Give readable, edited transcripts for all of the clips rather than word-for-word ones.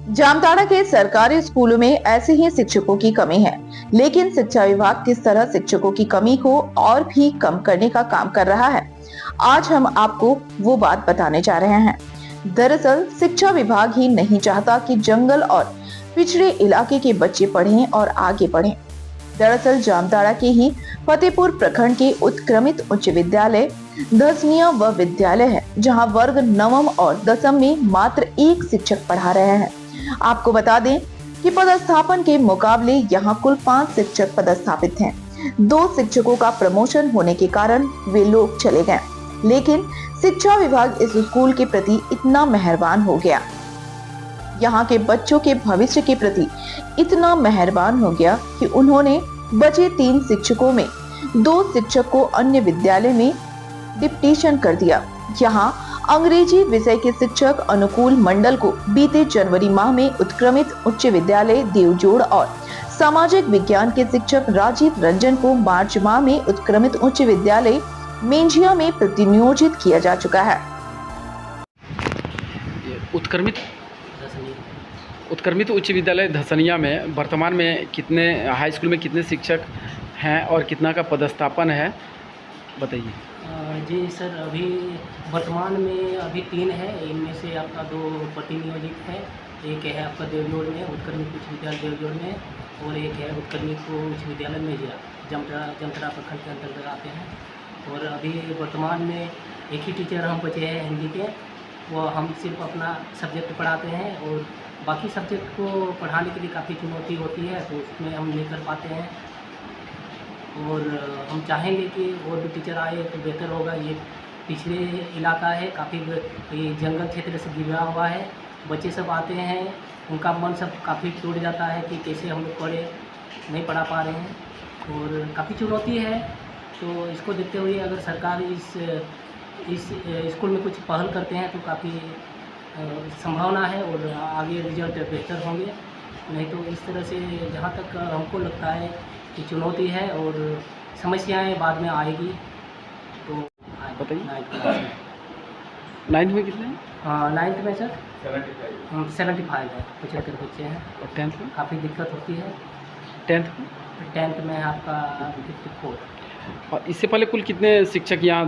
जामताड़ा के सरकारी स्कूलों में ऐसे ही शिक्षकों की कमी है, लेकिन शिक्षा विभाग किस तरह शिक्षकों की कमी को और भी कम करने का काम कर रहा है, आज हम आपको वो बात बताने जा रहे हैं। दरअसल शिक्षा विभाग ही नहीं चाहता कि जंगल और पिछड़े इलाके के बच्चे पढ़ें और आगे बढ़ें। दरअसल जामताड़ा के ही फतेहपुर प्रखंड के उत्क्रमित उच्च विद्यालय धसनिया व विद्यालय है, जहां वर्ग नवम और दसम में मात्र एक शिक्षक पढ़ा रहे हैं। आपको बता दें कि पदस्थापन के मुकाबले यहां कुल 5 शिक्षक पदस्थापित हैं। 2 शिक्षकों का प्रमोशन होने के कारण वे लोग चले गए, लेकिन शिक्षा विभाग इस स्कूल के प्रति इतना मेहरबान हो गया, यहाँ के बच्चों के भविष्य के प्रति इतना मेहरबान हो गया कि उन्होंने बचे 3 शिक्षकों में 2 शिक्षक को अन्य विद्यालय में डिप्टीशन कर दिया। यहाँ अंग्रेजी विषय के शिक्षक अनुकूल मंडल को बीते जनवरी माह में उत्क्रमित उच्च विद्यालय देवजोड़ और सामाजिक विज्ञान के शिक्षक राजीव रंजन को मार्च माह में उत्क्रमित उच्च विद्यालय मेंझिया में प्रतिनियोजित किया जा चुका है। उत्क्रमित उच्च विद्यालय धसनिया में वर्तमान में कितने हाई स्कूल में कितने शिक्षक हैं और कितना का पदस्थापन है, बताइए। जी सर, अभी वर्तमान में अभी 3 है। इनमें से आपका 2 प्रतिनियोजित है। एक है आपका देवजोड़ में, उत्क्रमित उच्च विद्यालय देवजोड़ में, और एक है उत्क्रमित उच्च विद्यालय मेंझिया, जामताड़ा प्रखंड के अंतर्गत आते हैं। और अभी वर्तमान में एक ही टीचर हम बचे हैं हिंदी के, वो हम सिर्फ अपना सब्जेक्ट पढ़ाते हैं और बाकी सब्जेक्ट को पढ़ाने के लिए काफ़ी चुनौती होती है, तो उसमें हम नहीं कर पाते हैं। और हम चाहेंगे कि और भी टीचर आए तो बेहतर होगा। ये पिछड़े इलाका है, काफ़ी ये जंगल क्षेत्र से घिरा हुआ है। बच्चे सब आते हैं, उनका मन सब काफ़ी टूट जाता है कि कैसे हम लोग पढ़े, नहीं पढ़ा पा रहे हैं और काफ़ी चुनौती है। तो इसको देखते हुए अगर सरकार इस स्कूल में कुछ पहल करते हैं तो काफ़ी संभावना है और आगे रिजल्ट बेहतर होंगे। नहीं तो इस तरह से जहाँ तक हमको लगता है कि चुनौती है और समस्याएं बाद में आएगी। तो बताइए। 9th में कितने हैं? 9th में सर 75 है, 75 बच्चे हैं। और 10th में काफ़ी दिक्कत होती है। 10th में आपका 54। और इससे पहले कुल कितने शिक्षक यहाँ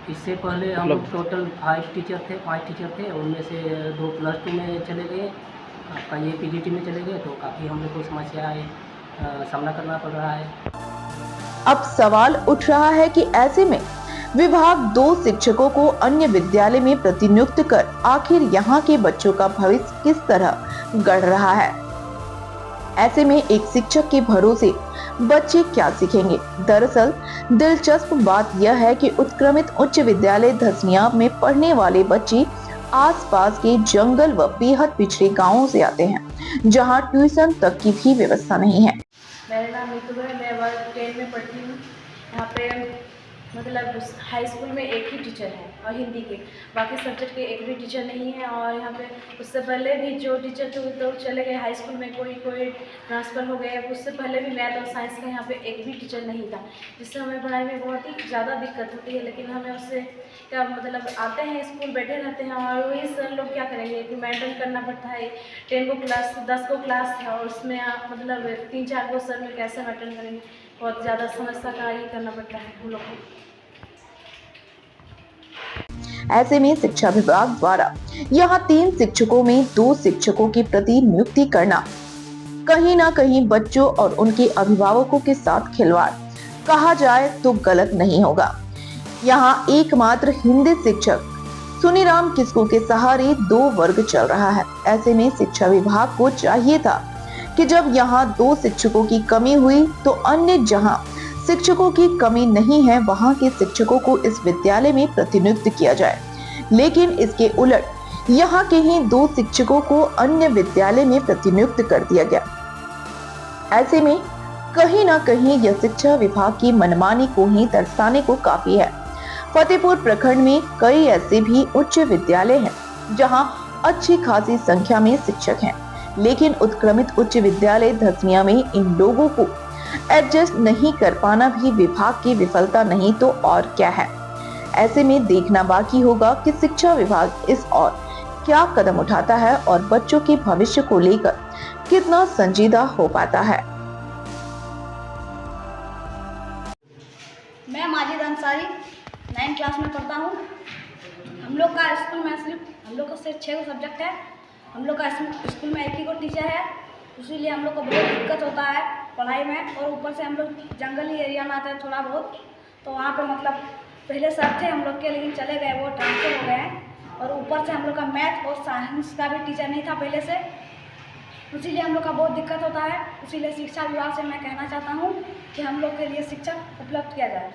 इससे पहले हम लोग टोटल 5 टीचर थे, 5 टीचर थे। उनमें से 2 +2 में चले गए, आपका ये पीजीटी में चले गए। तो काफ़ी हम लोग को समस्याएं सामना करना पड़ रहा है। अब सवाल उठ रहा है कि ऐसे में विभाग 2 शिक्षकों को अन्य विद्यालय में प्रतिनियुक्त कर आखिर यहाँ के बच्चों का भविष्य किस तरह गढ़ रहा है। ऐसे में एक शिक्षक के भरोसे बच्चे क्या सीखेंगे। दरअसल दिलचस्प बात यह है कि उत्क्रमित उच्च विद्यालय धसनिया में पढ़ने वाले बच्चे आसपास के जंगल व बेहद पिछड़े गांवों से आते हैं, जहां ट्यूशन तक की भी व्यवस्था नहीं है। मेरा नाम नीतू है, मैं वर्ग 10 में पढ़ती हूँ। यहाँ पे मतलब हाई स्कूल में एक ही टीचर है और हिंदी के, बाकी सब्जेक्ट के एक भी टीचर नहीं है। और यहाँ पे उससे पहले भी जो टीचर थे तो चले गए हाई स्कूल में, कोई ट्रांसफ़र हो गया। उससे पहले भी मैथ और साइंस का यहाँ पे एक भी टीचर नहीं था, जिससे हमें पढ़ाई में बहुत ही ज़्यादा दिक्कत होती है। लेकिन हमें उससे क्या मतलब, आते हैं स्कूल, बैठे रहते हैं और वही सर लोग क्या करेंगे कि मेंटेन करना पड़ता है। 10 को क्लास, 10 को क्लास है और उसमें मतलब 3-4 को सर में कैसे मेंटेन करेंगे। बहुत ज़्यादा समस्या का ये करना पड़ता है हम लोग को। ऐसे में शिक्षा विभाग द्वारा यहाँ 3 शिक्षकों में 2 शिक्षकों की प्रतिनियुक्ति करना कहीं ना कहीं बच्चों और उनके अभिभावकों के साथ खिलवाड़ कहा जाए तो गलत नहीं होगा। यहाँ एकमात्र हिंदी शिक्षक सुनीराम किस्कू के सहारे 2 वर्ग चल रहा है। ऐसे में शिक्षा विभाग को चाहिए था कि जब यहाँ 2 शिक्षकों की कमी हुई तो अन्य जहाँ शिक्षकों की कमी नहीं है वहां के शिक्षकों को इस विद्यालय में प्रतिनियुक्त किया जाए, लेकिन इसके उलट यहाँ के ही 2 शिक्षकों को अन्य विद्यालय में प्रतिनियुक्त कर दिया गया। ऐसे में कहीं ना कहीं यह शिक्षा विभाग की मनमानी को ही दर्शाने को काफी है। फतेहपुर प्रखंड में कई ऐसे भी उच्च विद्यालय हैं जहां अच्छी खासी संख्या में शिक्षक हैं, लेकिन उत्क्रमित उच्च विद्यालय धसनिया में इन लोगों को एडजस्ट नहीं कर पाना भी विभाग की विफलता नहीं तो और क्या है। ऐसे में देखना बाकी होगा कि शिक्षा विभाग इस और क्या कदम उठाता है और बच्चों के भविष्य को लेकर कितना संजीदा हो पाता है। मैं माजिद अंसारी 9th क्लास में पढ़ता हूँ। हम लोग का स्कूल में सिर्फ 6 सब्जेक्ट है। हम लोग का स्कूल में एक ही को टीचर है, इसीलिए हम लोग को बहुत दिक्कत होता है पढ़ाई में। और ऊपर से हम लोग जंगली एरिया में आते हैं थोड़ा बहुत, तो वहाँ पे मतलब पहले सर थे हम लोग के, लेकिन चले गए, वो ट्रांसफर हो गए हैं। और ऊपर से हम लोग का मैथ और साइंस का भी टीचर नहीं था पहले से, इसीलिए हम लोग का बहुत दिक्कत होता है। इसीलिए शिक्षा विभाग से मैं कहना चाहता हूँ कि हम लोग के लिए शिक्षक उपलब्ध किया जाए।